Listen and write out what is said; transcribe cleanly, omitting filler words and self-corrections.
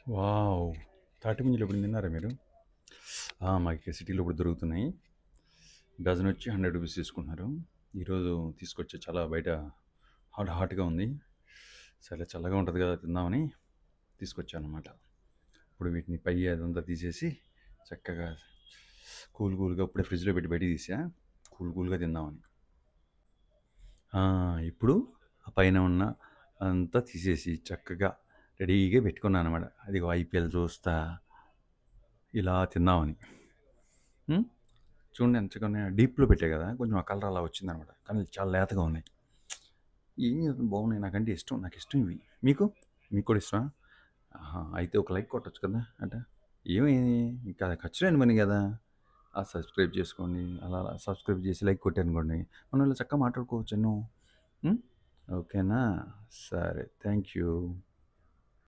Wow! తాటి ముంజలు ఎప్పుడైనా తిన్నారా మీరు? మాకు ఇక్కడ సిటీలో ఇప్పుడు దొరుకుతున్నాయి. డజన్ వచ్చి రూ. 100 తీసుకుంటున్నారు. ఈరోజు తీసుకొచ్చి చాలా బయట హాట్‌గా ఉంది. సరే చల్లగా ఉంటది కదా! తిందామని తీసుకొచ్చానన్నమాట. ఇప్పుడు వీటిని పై అదంతా తీసేసి చక్కగా కూల్‌గా ఇప్పుడే ఫ్రిడ్జ్‌లో పెట్టి బయటికి తీసా. కూల్‌గా తిందామని. ఇప్పుడు ఆ పైన ఉన్న అదంతా తీసేసి చక్కగా రెడీగా పెట్టుకున్నానన్నమాట. అదిగో ఐపీఎల్ చూస్తా ఇలా తిందామని. హ్మ్. చూడండి ఎంత చక్కగా ఉన్నాయో. డీప్‌లో పెట్టా కదా! కొంచెం ఆ కలర్ అలా వచ్చిందనమాట. కానీ చాలా లేతగా ఉన్నాయి. ఏం చేద్దాం బాగున్నాయి. నాకంటే ఇష్టం. నాకిష్టం ఇవి. మీకు? మీకు కూడా ఇష్టమా? ఆహా! అయితే ఒక లైక్ కొట్టొచ్చు కదా! ఏమి ఇంకా ఖర్చులేని పని కదా! సబ్స్క్రైబ్ చేసుకోండి. అలా సబ్స్క్రైబ్ చేసి లైక్ కొట్టారనుకోండి, మనం ఇలా చక్కగా మాట్లాడుకోవచ్చు ఎన్నో. హ్మ్. ఓకేనా? సరే. Thank you.